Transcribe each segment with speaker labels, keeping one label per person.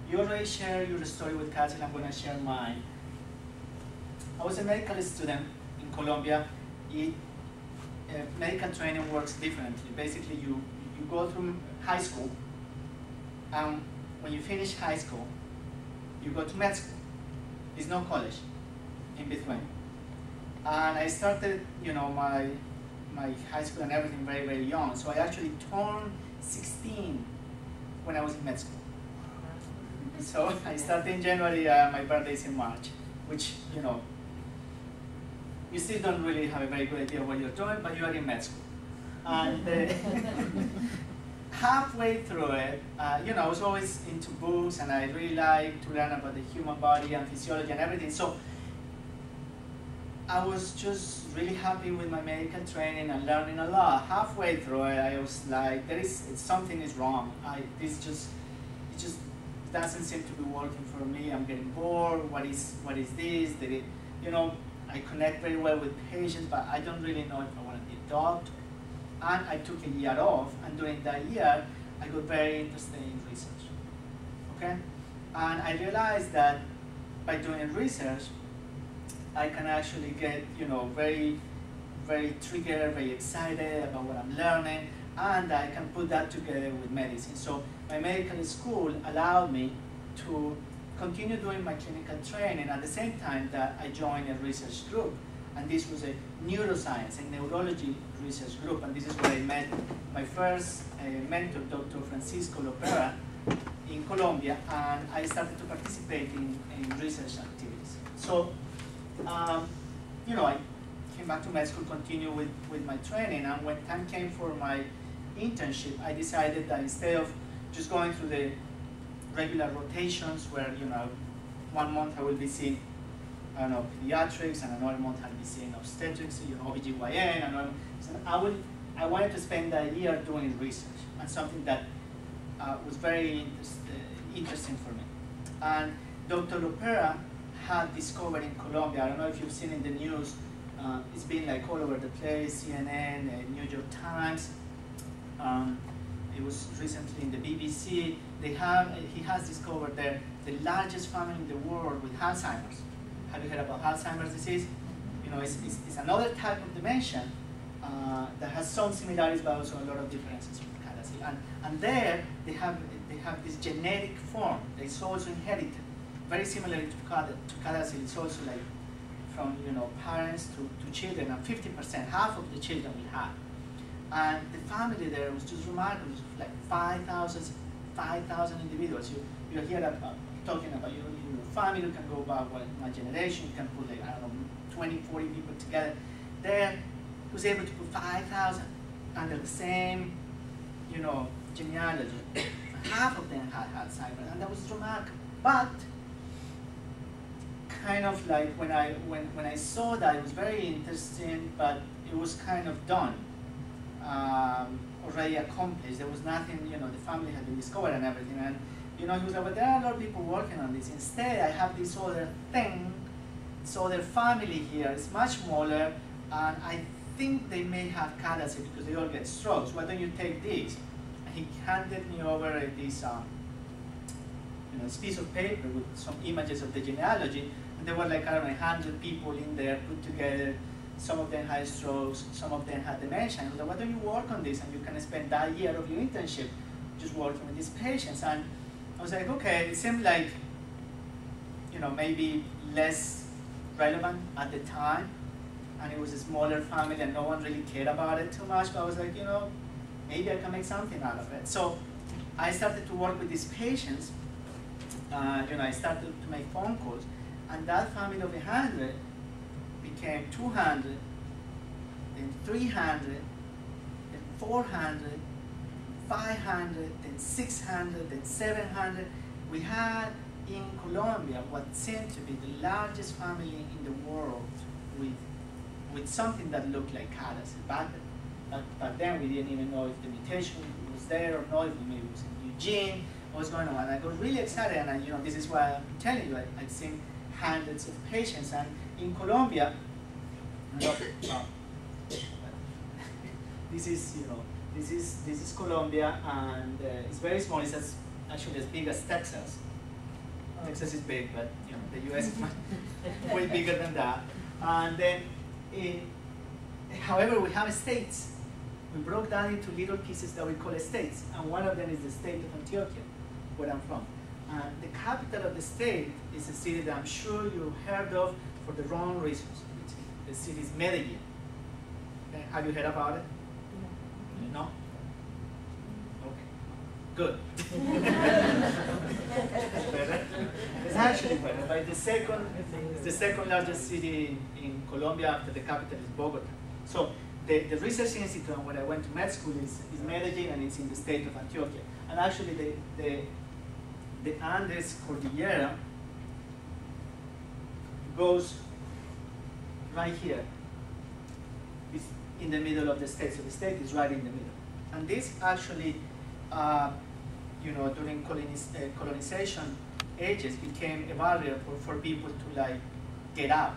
Speaker 1: You already shared your story with CADASIL. I'm going to share mine. I was a medical student in Colombia. Medical training works differently. Basically, you go through high school, and when you finish high school, you go to med school. There's no college in between. And I started, my high school and everything very, very young. So I actually turned 16 when I was in med school. So I started in January, my birthday is in March, which, you still don't really have a very good idea what you're doing, but you are in med school. And halfway through it, I was always into books, and I really liked to learn about the human body and physiology and everything. So I was just really happy with my medical training and learning a lot. Halfway through it, I was like, something is wrong. It just doesn't seem to be working for me. I'm getting bored. What is this? I connect very well with patients, but I don't really know if I want to be a doctor. And I took a year off, and during that year, I got very interested in research. Okay? And I realized that by doing research, I can actually get, very, very triggered, very excited about what I'm learning, and I can put that together with medicine. So my medical school allowed me to continue doing my clinical training at the same time that I joined a research group. And this was a neuroscience and neurology research group, and this is where I met my first mentor, Dr. Francisco Lopera, in Colombia, and I started to participate in research activities. So, I came back to med school, continued with my training, and when time came for my internship, I decided that instead of just going through the regular rotations where, 1 month I will be seeing, pediatrics, and another month I'll be seeing obstetrics, OBGYN, and so I wanted to spend a year doing research, and something that was very interesting for me. And Dr. Lopera had discovered in Colombia, I don't know if you've seen in the news, it's been like all over the place, CNN, New York Times, it was recently in the BBC. He has discovered the largest family in the world with Alzheimer's. Have you heard about Alzheimer's disease? It's another type of dementia that has some similarities, but also a lot of differences with CADASIL. And there they have this genetic form that is also inherited, very similar to CADASIL. It's also like from parents to children, and 50%, half of the children will have. And the family there was just remarkable. It was like 5,000 individuals. You hear talking about your family. You can go back one generation. You can put like, 20, 40 people together. There, he was able to put 5,000 under the same, genealogy. Half of them had Alzheimer's, and that was remarkable. But kind of like when I saw that, it was very interesting, but it was kind of done. Already accomplished. There was nothing, the family had been discovered and everything. And, he was like, but there are a lot of people working on this. Instead, I have this other thing, this other family here. It's much smaller, and I think they may have CADASIL because they all get strokes. Why don't you take this? And he handed me over this this piece of paper with some images of the genealogy, and there were like, 100 people in there put together. Some of them had strokes, some of them had dementia. And I was like, why don't you work on this? And you can spend that year of your internship just working with these patients. And I was like, okay, it seemed like, maybe less relevant at the time. And it was a smaller family and no one really cared about it too much. But I was like, maybe I can make something out of it. So I started to work with these patients. I started to make phone calls. And that family of 100 became 200, then 300, then 400, 500, then 600, then 700. We had in Colombia what seemed to be the largest family in the world with something that looked like CADASIL. Back then we didn't even know if the mutation was there or not, if maybe it was in Eugene, what was going on. And I got really excited, and this is why I'm telling you, I've seen hundreds of patients. And in Colombia, this is Colombia, and it's very small. It's actually as big as Texas, Texas is big, but you know, the US is much, way bigger than that. And then, however, we have states. We broke that into little pieces that we call states, and one of them is the state of Antioquia, where I'm from. And the capital of the state is a city that I'm sure you've heard of for the wrong reasons. The city is Medellin. Okay. Have you heard about it? No? Okay. Good. It's actually better. But it's the second largest city in Colombia after the capital is Bogota. So the research institute where I went to med school is Medellin, and it's in the state of Antioquia. And actually the Andes Cordillera goes right here. It's in the middle of the state, so the state is right in the middle. And this actually, you know, during colonization ages became a barrier for people to like get out,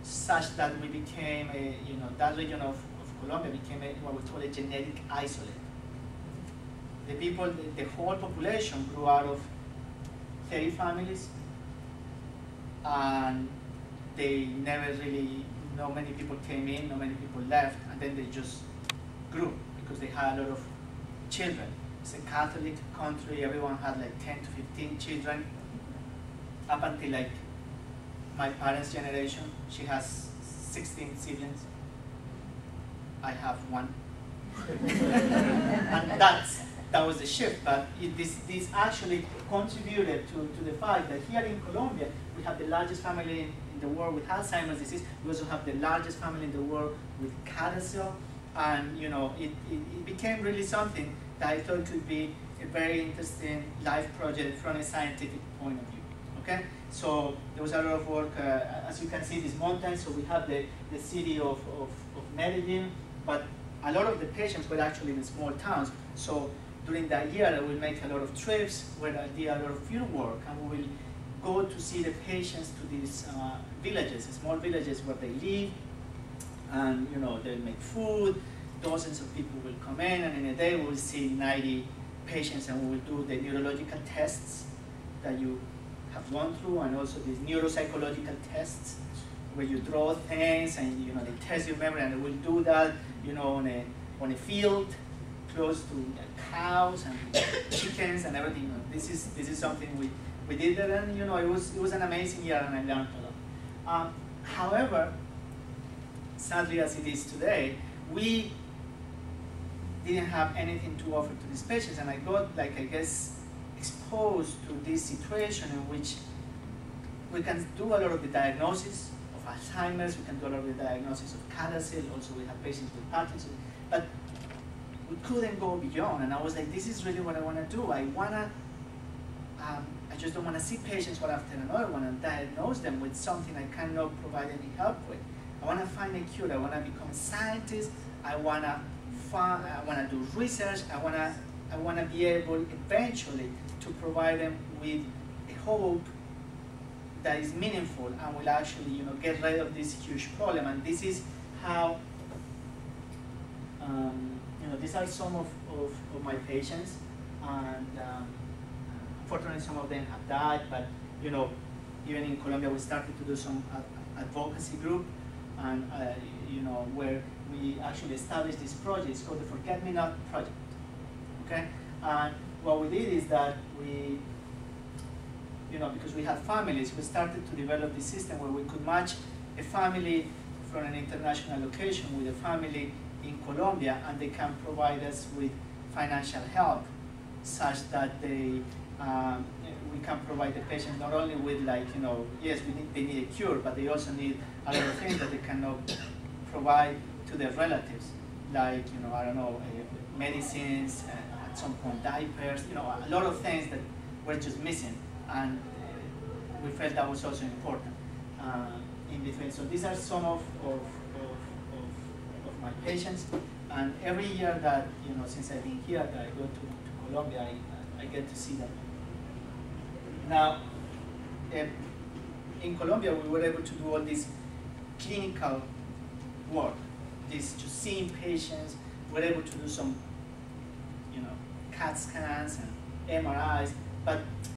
Speaker 1: such that we became a, you know, that region of Colombia became what we call a genetic isolate. The people, the whole population grew out of 30 families, and they never really, not many people came in, not many people left, and then they just grew because they had a lot of children. It's a Catholic country, everyone had like 10 to 15 children, up until like my parents' generation. She has 16 siblings. I have one. And that was the shift, but this actually contributed to the fact that here in Colombia, we have the largest family in the world with Alzheimer's disease. We also have the largest family in the world with CADASIL, and you know, it became really something that I thought could be a very interesting life project from a scientific point of view. Okay, so there was a lot of work. As you can see, these mountains. So we have the city of Medellin, but a lot of the patients were actually in small towns. So during that year, I will make a lot of trips where I did a lot of field work, and we will go to see the patients to these villages, small villages where they live, and you know, they'll make food. Dozens of people will come in, and in a day we will see 90 patients, and we will do the neurological tests that you have gone through, and also these neuropsychological tests where you draw things and you know, they test your memory, and they will do that, you know, on a field close to cows and chickens and everything. This is something we did there, and you know, it was an amazing year, and I learned a lot. However, sadly as it is today, we didn't have anything to offer to these patients, and I got, like, I guess, exposed to this situation in which we can do a lot of the diagnosis of Alzheimer's, we can do a lot of the diagnosis of CADASIL, also we have patients with Parkinson's, but we couldn't go beyond, and I was like, this is really what I want to do. I just don't want to see patients one after another one and diagnose them with something I cannot provide any help with. I want to find a cure, I want to become a scientist, I want to do research, I want to be able eventually to provide them with a hope that is meaningful and will actually, you know, get rid of this huge problem. And this is how, you know, these are some of my patients, and unfortunately some of them have died, but you know, even in Colombia we started to do some advocacy group, and you know, where we actually established this project. It's called the Forget Me Not Project. Okay, and what we did is that we, you know, because we had families, we started to develop this system where we could match a family from an international location with a family in Colombia, and they can provide us with financial help, such that they, we can provide the patient not only with, like, you know, yes, they need a cure, but they also need a lot of things that they cannot provide to their relatives, like, you know, I don't know, medicines, at some point diapers, you know, a lot of things that were just missing, and we felt that was also important in between. So these are some of my patients, and every year that, you know, since I've been here, that I go to Colombia, I get to see them. Now, in Colombia, we were able to do all this clinical work, this just seeing patients. We were able to do some, you know, CAT scans and MRIs, but